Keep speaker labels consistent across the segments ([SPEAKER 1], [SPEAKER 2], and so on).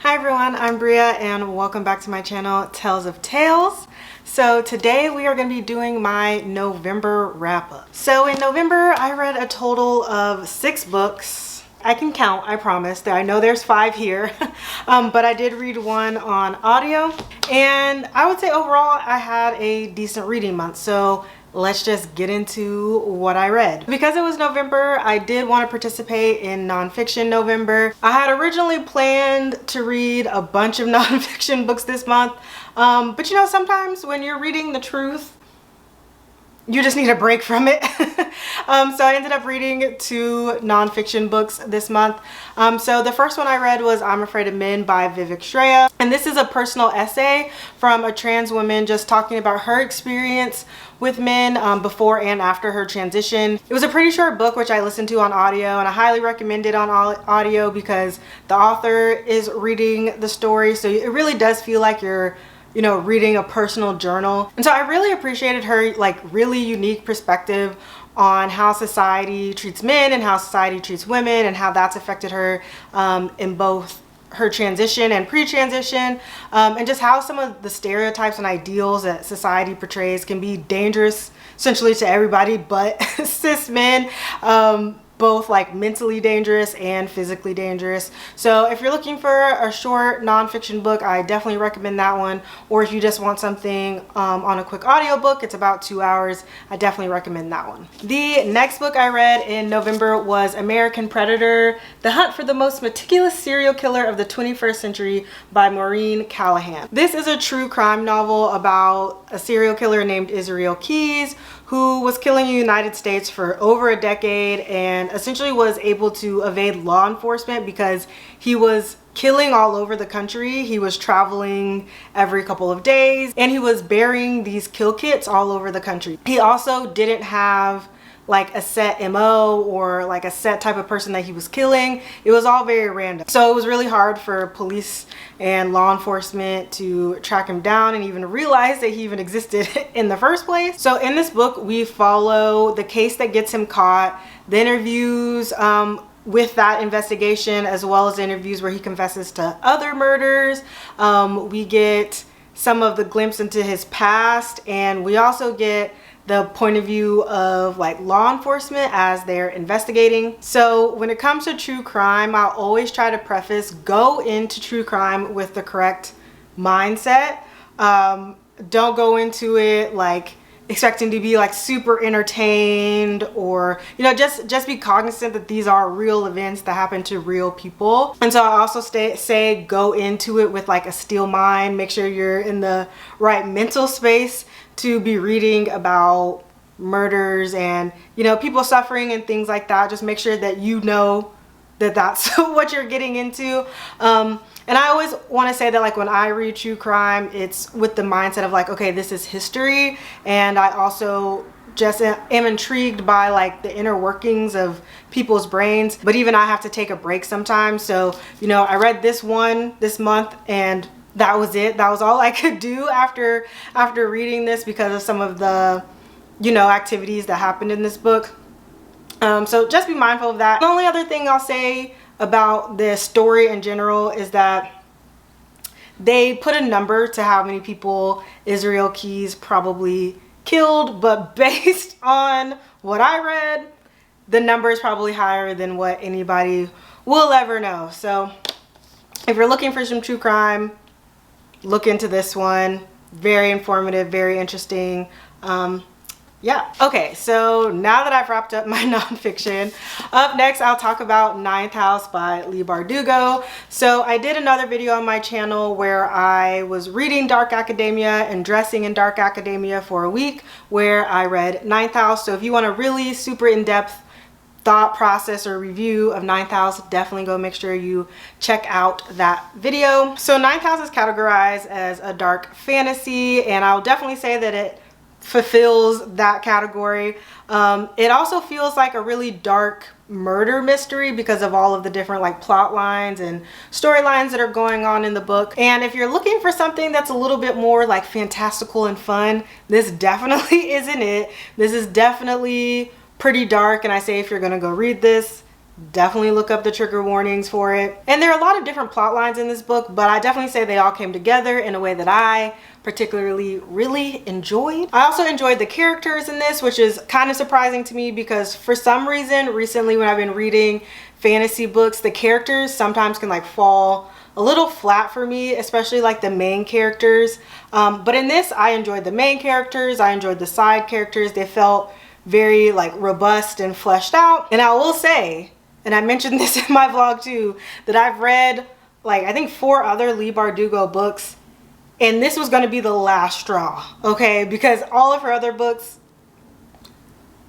[SPEAKER 1] Hi everyone, I'm Bria and welcome back to my channel, Tales of Tales. So today we are going to be doing my November wrap-up. So in November I read a total of 6 books. I can count, I promise. I know there's 5 here, but I did read one on audio. And I would say overall I had a decent reading month. So let's just get into what I read. Because it was November, I did want to participate in nonfiction November. I had originally planned to read a bunch of nonfiction books this month, but you know, sometimes when you're reading the truth, you just need a break from it. So I ended up reading 2 nonfiction books this month. So the first one I read was I'm Afraid of Men by Vivek Shraya. And this is a personal essay from a trans woman just talking about her experience with men before and after her transition. It was a pretty short book, which I listened to on audio, and I highly recommend it on audio because the author is reading the story. So it really does feel like you're reading a personal journal. And so I really appreciated her really unique perspective on how society treats men and how society treats women and how that's affected her in both her transition and pre-transition, and just how some of the stereotypes and ideals that society portrays can be dangerous essentially to everybody but cis men. Both mentally dangerous and physically dangerous. So if you're looking for a short nonfiction book, I definitely recommend that one. Or if you just want something on a quick audiobook, it's about 2 hours, I definitely recommend that one. The next book I read in November was American Predator: The Hunt for the Most Meticulous Serial Killer of the 21st Century by Maureen Callahan. This is a true crime novel about a serial killer named Israel Keyes, who was killing the United States for over a decade and essentially was able to evade law enforcement because he was killing all over the country. He was traveling every couple of days and he was burying these kill kits all over the country. He also didn't have a set MO or a set type of person that he was killing. It was all very random. So it was really hard for police and law enforcement to track him down and even realize that he even existed in the first place. So in this book, we follow the case that gets him caught, the interviews with that investigation, as well as interviews where he confesses to other murders. We get some of the glimpse into his past, and we also get the point of view of law enforcement as they're investigating. So when it comes to true crime, I'll always try to preface, go into true crime with the correct mindset. Don't go into it expecting to be super entertained, or just be cognizant that these are real events that happen to real people. And so I also say go into it with a still mind. Make sure you're in the right mental space to be reading about murders and people suffering and things like that. Just make sure that that that's what you're getting into. And I always want to say that when I read true crime, it's with the mindset of okay, this is history, and I also just am intrigued by the inner workings of people's brains. But even I have to take a break sometimes. So I read this one this month and that was it. That was all I could do after reading this because of some of the activities that happened in this book. So just be mindful of that. The only other thing I'll say about this story in general is that they put a number to how many people Israel Keyes probably killed, but based on what I read, the number is probably higher than what anybody will ever know. So if you're looking for some true crime, look into this one. Very informative, very interesting. Yeah. Okay, so now that I've wrapped up my nonfiction, up next I'll talk about Ninth House by Leigh Bardugo. So I did another video on my channel where I was reading dark academia and dressing in dark academia for a week, where I read Ninth House. So if you want a really super in-depth thought process or review of Ninth House, definitely go make sure you check out that video. So Ninth House is categorized as a dark fantasy, and I'll definitely say that it fulfills that category. It also feels like a really dark murder mystery because of all of the different plot lines and storylines that are going on in the book. And if you're looking for something that's a little bit more fantastical and fun, this definitely isn't it. This is definitely pretty dark, and I say if you're gonna go read this, definitely look up the trigger warnings for it. And there are a lot of different plot lines in this book, but I definitely say they all came together in a way that I particularly really enjoyed. I also enjoyed the characters in this, which is kind of surprising to me because for some reason recently when I've been reading fantasy books, the characters sometimes can like fall a little flat for me, especially like the main characters. But in this, I enjoyed the main characters. I enjoyed the side characters. They felt very like robust and fleshed out. And I will say, and I mentioned this in my vlog too, that I've read like I think 4 other Leigh Bardugo books, and this was going to be the last straw, okay? Because all of her other books,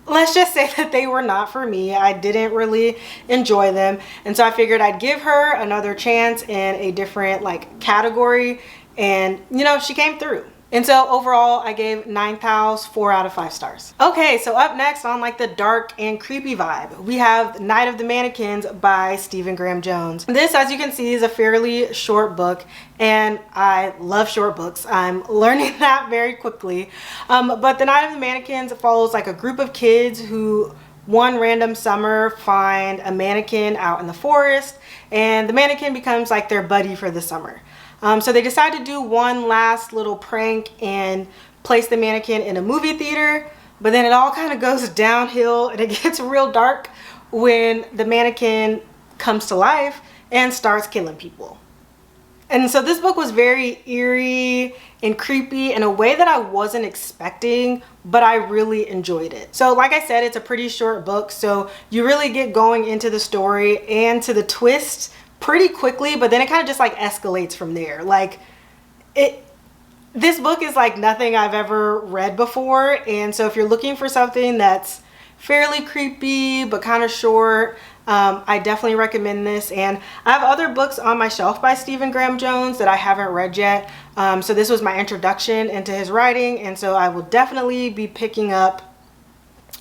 [SPEAKER 1] let's just say that they were not for me. I didn't really enjoy them. And so I figured I'd give her another chance in a different like category. And you know, she came through. And so overall, I gave Ninth House 4 out of 5 stars. Okay, so up next on like the dark and creepy vibe, we have Night of the Mannequins by Stephen Graham Jones. This, as you can see, is a fairly short book, and I love short books. I'm learning that very quickly. But the Night of the Mannequins follows like a group of kids who one random summer find a mannequin out in the forest, and the mannequin becomes like their buddy for the summer. So they decide to do one last little prank and place the mannequin in a movie theater, but then it all kind of goes downhill and it gets real dark when the mannequin comes to life and starts killing people. And so this book was very eerie and creepy in a way that I wasn't expecting, but I really enjoyed it. So like I said, it's a pretty short book, so you really get going into the story and to the twist pretty quickly, but then it kind of just like escalates from there. Like this book is like nothing I've ever read before, and so if you're looking for something that's fairly creepy but kind of short, I definitely recommend this. And I have other books on my shelf by Stephen Graham Jones that I haven't read yet, so this was my introduction into his writing, and so I will definitely be picking up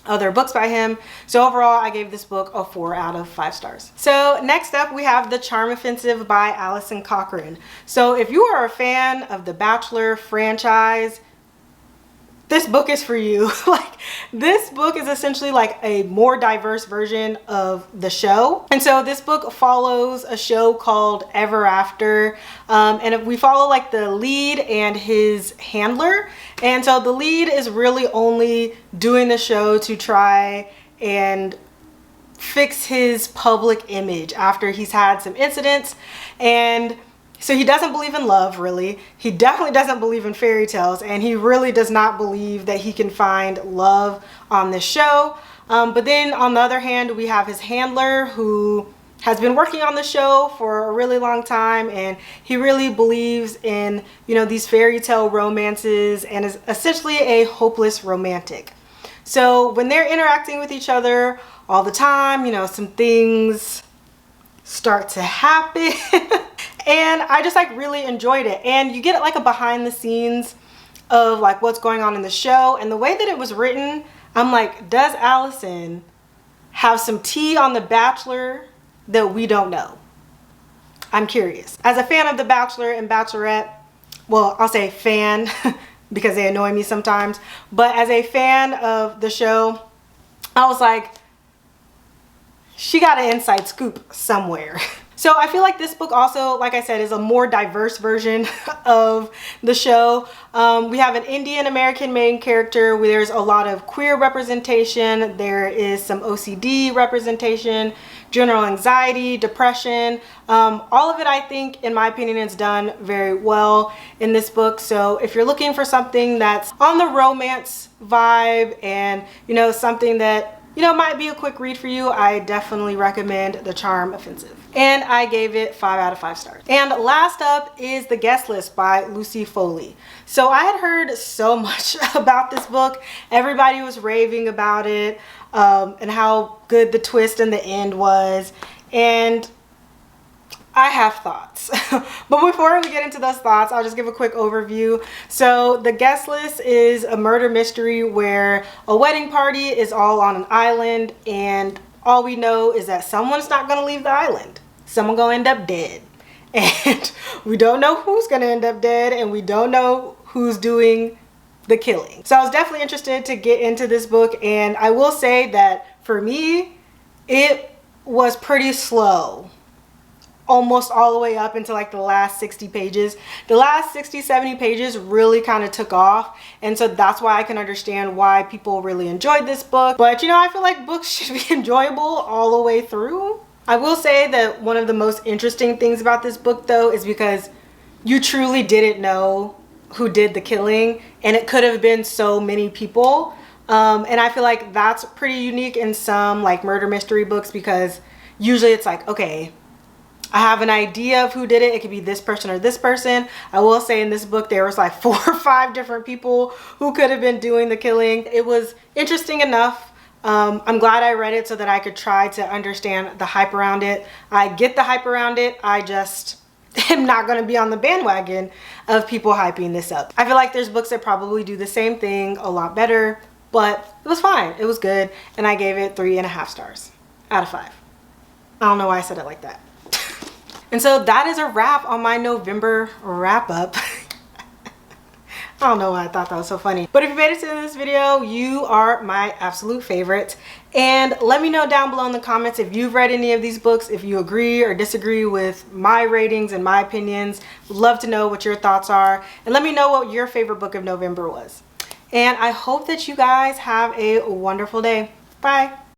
[SPEAKER 1] other books by him. So overall, I gave this book a 4 out of 5 stars. So next up, we have The Charm Offensive by Alison Cochrane. So if you are a fan of the Bachelor franchise, this book is for you. Like, this book is essentially like a more diverse version of the show. And so this book follows a show called Ever After. And we follow like the lead and his handler. And so the lead is really only doing the show to try and fix his public image after he's had some incidents. And so he doesn't believe in love, really. He definitely doesn't believe in fairy tales, and he really does not believe that he can find love on this show. But then on the other hand, we have his handler who has been working on the show for a really long time, and he really believes in, you know, these fairy tale romances and is essentially a hopeless romantic. So when they're interacting with each other all the time, you know, some things start to happen. And I just like really enjoyed it. And you get like a behind the scenes of like what's going on in the show. And the way that it was written, I'm like, does Alison have some tea on The Bachelor that we don't know? I'm curious. As a fan of The Bachelor and Bachelorette, well, I'll say fan because they annoy me sometimes. But as a fan of the show, I was like, she got an inside scoop somewhere. So I feel like this book also, like I said, is a more diverse version of the show. We have an Indian American main character where there's a lot of queer representation. There is some OCD representation, general anxiety, depression. All of it, I think, in my opinion, is done very well in this book. So if you're looking for something that's on the romance vibe and, you know, something that, you know, might be a quick read for you, I definitely recommend The Charm Offensive. And I gave it 5 out of 5 stars. And last up is The Guest List by Lucy Foley. So I had heard so much about this book. Everybody was raving about it, and how good the twist in the end was. And I have thoughts. But before we get into those thoughts, I'll just give a quick overview. So The Guest List is a murder mystery where a wedding party is all on an island, and all we know is that someone's not going to leave the island. Someone's going to end up dead. And we don't know who's going to end up dead, and we don't know who's doing the killing. So I was definitely interested to get into this book, and I will say that for me, it was pretty slow. Almost all the way up into like the last 60 pages. The last 60, 70 pages really kind of took off. And so that's why I can understand why people really enjoyed this book. But you know, I feel like books should be enjoyable all the way through. I will say that one of the most interesting things about this book though is because you truly didn't know who did the killing, and it could have been so many people. And I feel like that's pretty unique in some like murder mystery books, because usually it's like, okay, I have an idea of who did it. It could be this person or this person. I will say in this book, there was like 4 or 5 different people who could have been doing the killing. It was interesting enough. I'm glad I read it so that I could try to understand the hype around it. I get the hype around it. I just am not going to be on the bandwagon of people hyping this up. I feel like there's books that probably do the same thing a lot better, but it was fine. It was good. And I gave it 3.5 stars out of 5. I don't know why I said it like that. And so that is a wrap on my November wrap up. I don't know why I thought that was so funny. But if you made it to this video, you are my absolute favorite. And let me know down below in the comments if you've read any of these books, if you agree or disagree with my ratings and my opinions. Would love to know what your thoughts are. And let me know what your favorite book of November was. And I hope that you guys have a wonderful day. Bye.